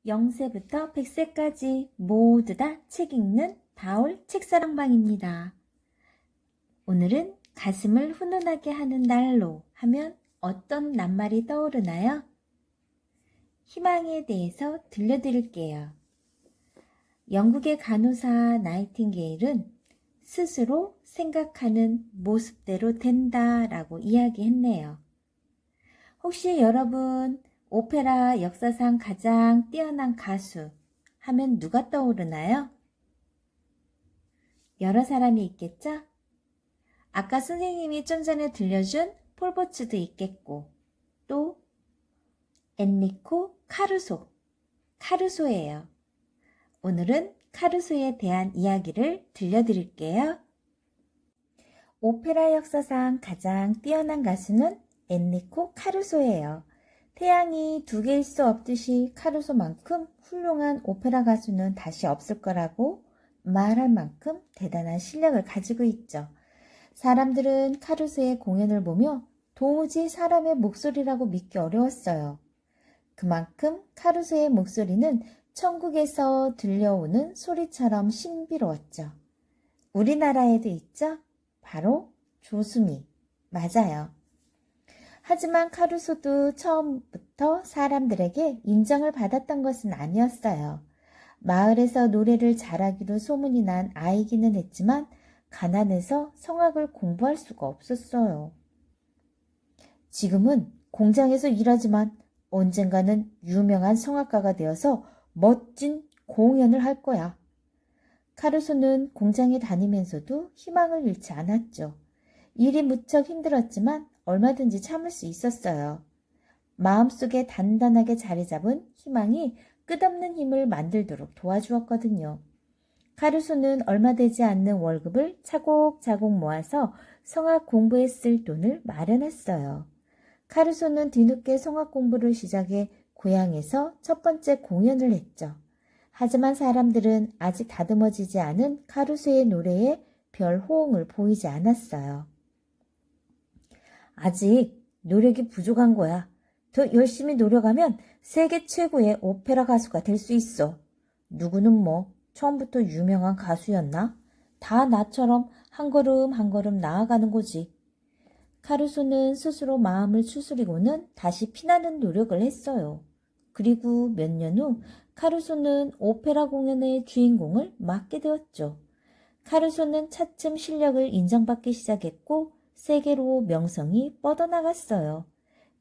0세부터 100세까지 모두 다 책 읽는 바울 책사랑방입니다. 오늘은 가슴을 훈훈하게 하는 날로 하면 어떤 낱말이 떠오르나요? 희망에 대해서 들려드릴게요. 영국의 간호사 나이팅게일은 스스로 생각하는 모습대로 된다라고 이야기했네요. 혹시 여러분 오페라 역사상 가장 뛰어난 가수 하면 누가 떠오르나요? 여러 사람이 있겠죠? 아까 선생님이 좀 전에 들려준 폴보츠도 있겠고 또 엔리코 카루소예요. 오늘은 카루소에 대한 이야기를 들려드릴게요. 오페라 역사상 가장 뛰어난 가수는 엔리코 카루소예요. 태양이 두 개일 수 없듯이 카루소만큼 훌륭한 오페라 가수는 다시 없을 거라고 말할 만큼 대단한 실력을 가지고 있죠. 사람들은 카루소의 공연을 보며 도무지 사람의 목소리라고 믿기 어려웠어요. 그만큼 카루소의 목소리는 천국에서 들려오는 소리처럼 신비로웠죠. 우리나라에도 있죠? 바로 조수미. 맞아요. 하지만 카루소도 처음부터 사람들에게 인정을 받았던 것은 아니었어요. 마을에서 노래를 잘하기로 소문이 난 아이기는 했지만 가난해서 성악을 공부할 수가 없었어요. 지금은 공장에서 일하지만 언젠가는 유명한 성악가가 되어서 멋진 공연을 할 거야. 카루소는 공장에 다니면서도 희망을 잃지 않았죠. 일이 무척 힘들었지만 얼마든지 참을 수 있었어요. 마음속에 단단하게 자리 잡은 희망이 끝없는 힘을 만들도록 도와주었거든요. 카루소는 얼마 되지 않는 월급을 차곡차곡 모아서 성악 공부에 쓸 돈을 마련했어요. 카루소는 뒤늦게 성악 공부를 시작해 고향에서 첫 번째 공연을 했죠. 하지만 사람들은 아직 다듬어지지 않은 카루소의 노래에 별 호응을 보이지 않았어요. 아직 노력이 부족한 거야. 더 열심히 노력하면 세계 최고의 오페라 가수가 될 수 있어. 누구는 뭐 처음부터 유명한 가수였나? 다 나처럼 한 걸음 한 걸음 나아가는 거지. 카루소는 스스로 마음을 추스리고는 다시 피나는 노력을 했어요. 그리고 몇 년 후 카루소는 오페라 공연의 주인공을 맡게 되었죠. 카루소는 차츰 실력을 인정받기 시작했고 세계로 명성이 뻗어나갔어요.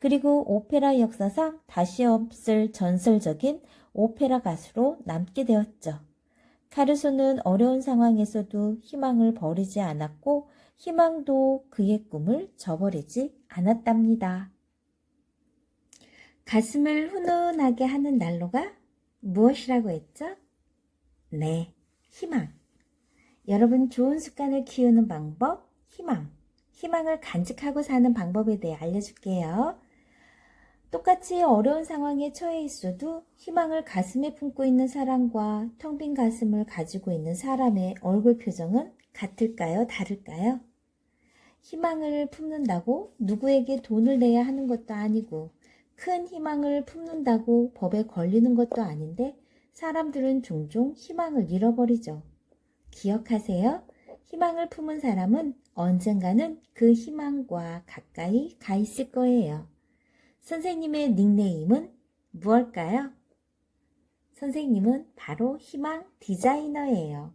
그리고 오페라 역사상 다시 없을 전설적인 오페라 가수로 남게 되었죠. 카루소는 어려운 상황에서도 희망을 버리지 않았고 희망도 그의 꿈을 저버리지 않았답니다. 가슴을 훈훈하게 하는 난로가 무엇이라고 했죠? 네, 희망. 여러분 좋은 습관을 키우는 방법, 희망을 간직하고 사는 방법에 대해 알려줄게요. 똑같이 어려운 상황에 처해 있어도 희망을 가슴에 품고 있는 사람과 텅 빈 가슴을 가지고 있는 사람의 얼굴 표정은 같을까요? 다를까요? 희망을 품는다고 누구에게 돈을 내야 하는 것도 아니고 큰 희망을 품는다고 법에 걸리는 것도 아닌데 사람들은 종종 희망을 잃어버리죠. 기억하세요. 희망을 품은 사람은 언젠가는 그 희망과 가까이 가 있을 거예요. 선생님의 닉네임은 무엇일까요? 선생님은 바로 희망 디자이너예요.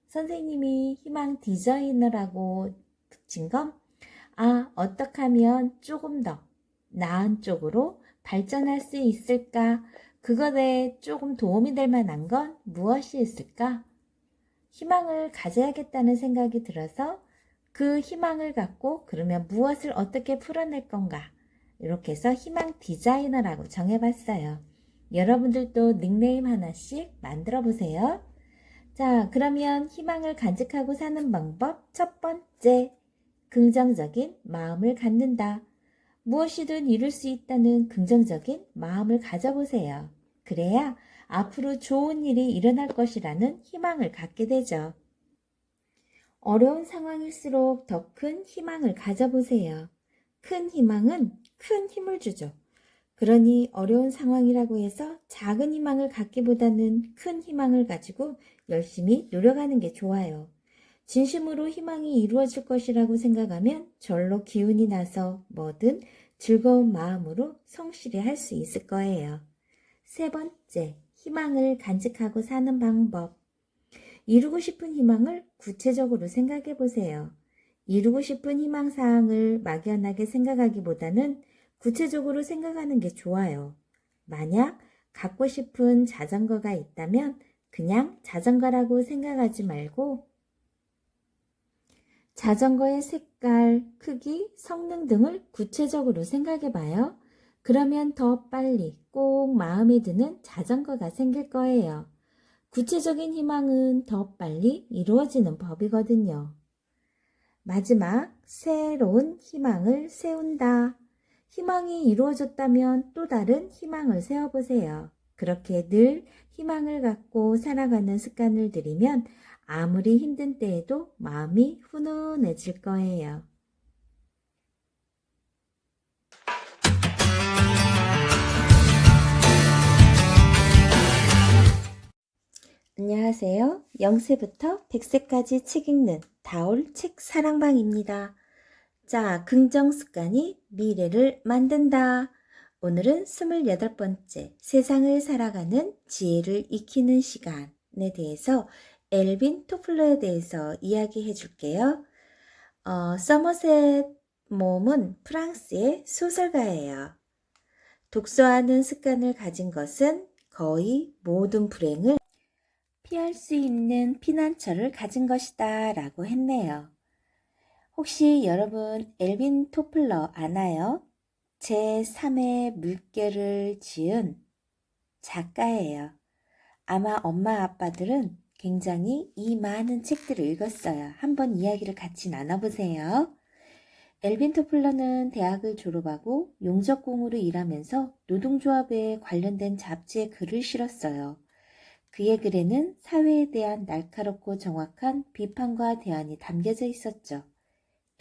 선생님이 희망 디자이너라고 붙인 건 어떻게 하면 조금 더 나은 쪽으로 발전할 수 있을까? 그것에 조금 도움이 될 만한 건 무엇이 있을까? 희망을 가져야겠다는 생각이 들어서 그 희망을 갖고 그러면 무엇을 어떻게 풀어낼 건가? 이렇게 해서 희망 디자이너라고 정해봤어요. 여러분들도 닉네임 하나씩 만들어 보세요. 자, 그러면 희망을 간직하고 사는 방법 첫 번째, 긍정적인 마음을 갖는다. 무엇이든 이룰 수 있다는 긍정적인 마음을 가져보세요. 그래야 앞으로 좋은 일이 일어날 것이라는 희망을 갖게 되죠. 어려운 상황일수록 더 큰 희망을 가져보세요. 큰 희망은 큰 힘을 주죠. 그러니 어려운 상황이라고 해서 작은 희망을 갖기보다는 큰 희망을 가지고 열심히 노력하는 게 좋아요. 진심으로 희망이 이루어질 것이라고 생각하면 절로 기운이 나서 뭐든 즐거운 마음으로 성실히 할 수 있을 거예요. 세 번째, 희망을 간직하고 사는 방법. 이루고 싶은 희망을 구체적으로 생각해 보세요. 이루고 싶은 희망사항을 막연하게 생각하기보다는 구체적으로 생각하는 게 좋아요. 만약 갖고 싶은 자전거가 있다면 그냥 자전거라고 생각하지 말고 자전거의 색깔, 크기, 성능 등을 구체적으로 생각해 봐요. 그러면 더 빨리 꼭 마음에 드는 자전거가 생길 거예요. 구체적인 희망은 더 빨리 이루어지는 법이거든요. 마지막, 새로운 희망을 세운다. 희망이 이루어졌다면 또 다른 희망을 세워보세요. 그렇게 늘 희망을 갖고 살아가는 습관을 들이면 아무리 힘든 때에도 마음이 훈훈해질 거예요. 안녕하세요. 0세부터 100세까지 책 읽는 다올 책 사랑방입니다. 자, 긍정 습관이 미래를 만든다. 오늘은 28번째 세상을 살아가는 지혜를 익히는 시간에 대해서 엘빈 토플러에 대해서 이야기해 줄게요. 서머셋 mom은 프랑스의 소설가예요. 독서하는 습관을 가진 것은 거의 모든 불행을 피할 수 있는 피난처를 가진 것이다 라고 했네요. 혹시 여러분 엘빈 토플러 아나요? 제3의 물결을 지은 작가예요. 아마 엄마 아빠들은 굉장히 이 많은 책들을 읽었어요. 한번 이야기를 같이 나눠보세요. 엘빈 토플러는 대학을 졸업하고 용접공으로 일하면서 노동조합에 관련된 잡지에 글을 실었어요. 그의 글에는 사회에 대한 날카롭고 정확한 비판과 대안이 담겨져 있었죠.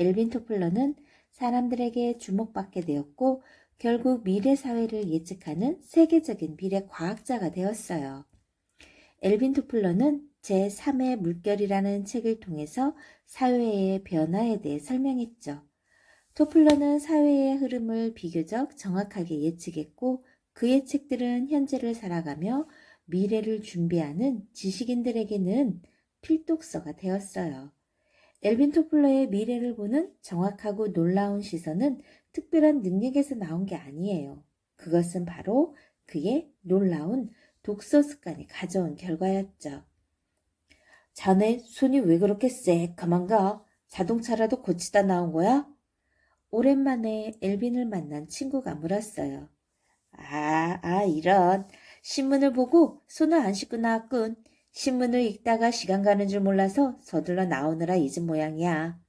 엘빈 토플러는 사람들에게 주목받게 되었고 결국 미래 사회를 예측하는 세계적인 미래 과학자가 되었어요. 엘빈 토플러는 제3의 물결이라는 책을 통해서 사회의 변화에 대해 설명했죠. 토플러는 사회의 흐름을 비교적 정확하게 예측했고 그의 책들은 현재를 살아가며 미래를 준비하는 지식인들에게는 필독서가 되었어요. 엘빈 토플러의 미래를 보는 정확하고 놀라운 시선은 특별한 능력에서 나온 게 아니에요. 그것은 바로 그의 놀라운 독서 습관이 가져온 결과였죠. 자네 손이 왜 그렇게 새까만가? 자동차라도 고치다 나온 거야? 오랜만에 엘빈을 만난 친구가 물었어요. 이런. 신문을 보고 손을 안 씻고 나왔군. 신문을 읽다가 시간 가는 줄 몰라서 서둘러 나오느라 잊은 모양이야.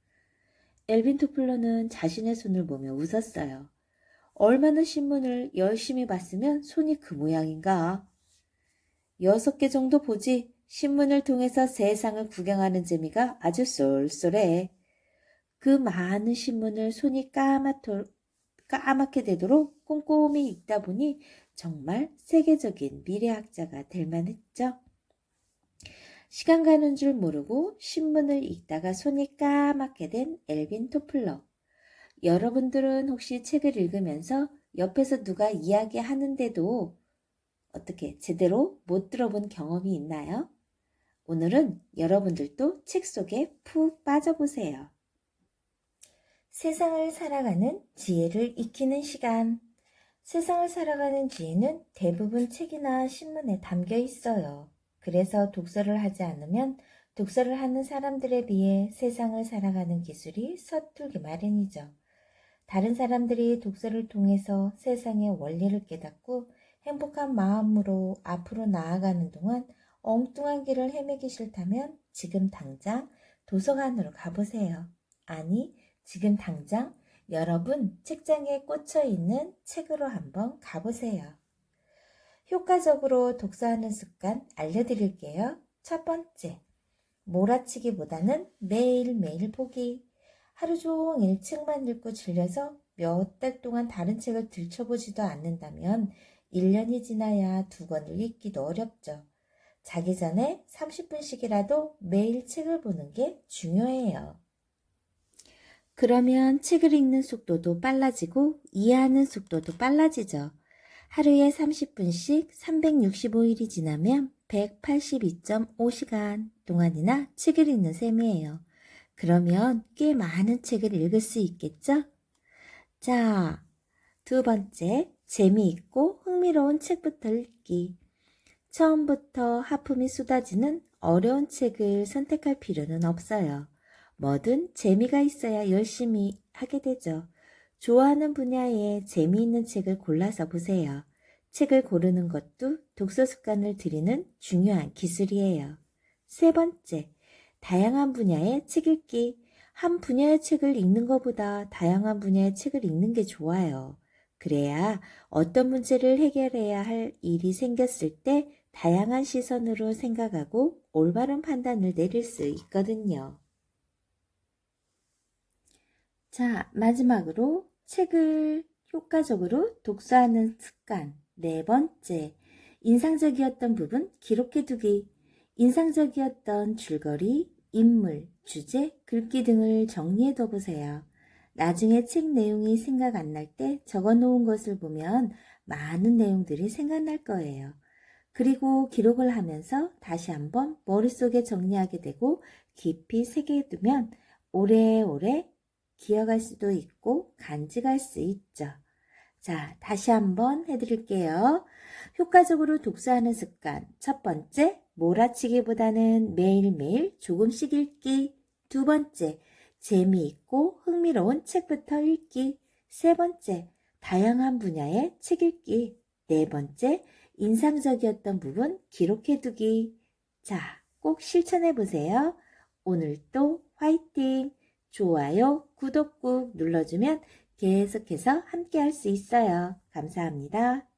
엘빈 토플러는 자신의 손을 보며 웃었어요. 얼마나 신문을 열심히 봤으면 손이 그 모양인가? 6개 정도 보지. 신문을 통해서 세상을 구경하는 재미가 아주 쏠쏠해. 그 많은 신문을 손이 까맣게 되도록 꼼꼼히 읽다 보니 정말 세계적인 미래학자가 될 만했죠. 시간 가는 줄 모르고 신문을 읽다가 손이 까맣게 된 엘빈 토플러. 여러분들은 혹시 책을 읽으면서 옆에서 누가 이야기하는데도 어떻게 제대로 못 들어본 경험이 있나요? 오늘은 여러분들도 책 속에 푹 빠져보세요. 세상을 살아가는 지혜를 익히는 시간. 세상을 살아가는 지혜는 대부분 책이나 신문에 담겨 있어요. 그래서 독서를 하지 않으면 독서를 하는 사람들에 비해 세상을 살아가는 기술이 서툴기 마련이죠. 다른 사람들이 독서를 통해서 세상의 원리를 깨닫고 행복한 마음으로 앞으로 나아가는 동안 엉뚱한 길을 헤매기 싫다면 지금 당장 도서관으로 가보세요. 아니, 지금 당장 여러분 책장에 꽂혀 있는 책으로 한번 가보세요. 효과적으로 독서하는 습관 알려드릴게요. 첫 번째, 몰아치기보다는 매일매일 보기. 하루 종일 책만 읽고 질려서 몇 달 동안 다른 책을 들춰보지도 않는다면 1년이 지나야 두 권을 읽기도 어렵죠. 자기 전에 30분씩이라도 매일 책을 보는 게 중요해요. 그러면 책을 읽는 속도도 빨라지고 이해하는 속도도 빨라지죠. 하루에 30분씩 365일이 지나면 182.5시간 동안이나 책을 읽는 셈이에요. 그러면 꽤 많은 책을 읽을 수 있겠죠? 자, 두 번째, 재미있고 흥미로운 책부터 읽기. 처음부터 하품이 쏟아지는 어려운 책을 선택할 필요는 없어요. 뭐든 재미가 있어야 열심히 하게 되죠. 좋아하는 분야에 재미있는 책을 골라서 보세요. 책을 고르는 것도 독서 습관을 들이는 중요한 기술이에요. 세 번째, 다양한 분야의 책 읽기. 한 분야의 책을 읽는 것보다 다양한 분야의 책을 읽는 게 좋아요. 그래야 어떤 문제를 해결해야 할 일이 생겼을 때 다양한 시선으로 생각하고 올바른 판단을 내릴 수 있거든요. 자, 마지막으로 책을 효과적으로 독서하는 습관. 네 번째, 인상적이었던 부분 기록해두기. 인상적이었던 줄거리, 인물, 주제, 글귀 등을 정리해둬 보세요. 나중에 책 내용이 생각 안 날 때 적어놓은 것을 보면 많은 내용들이 생각날 거예요. 그리고 기록을 하면서 다시 한번 머릿속에 정리하게 되고 깊이 새겨두면 오래오래 기억할 수도 있고 간직할 수 있죠. 자, 다시 한번 해드릴게요. 효과적으로 독서하는 습관. 첫 번째, 몰아치기보다는 매일매일 조금씩 읽기. 두 번째, 재미있고 흥미로운 책부터 읽기. 세 번째, 다양한 분야의 책 읽기. 네 번째, 인상적이었던 부분 기록해두기. 자, 꼭 실천해보세요. 오늘도 화이팅! 좋아요, 구독 꾹 눌러주면 계속해서 함께 할 수 있어요. 감사합니다.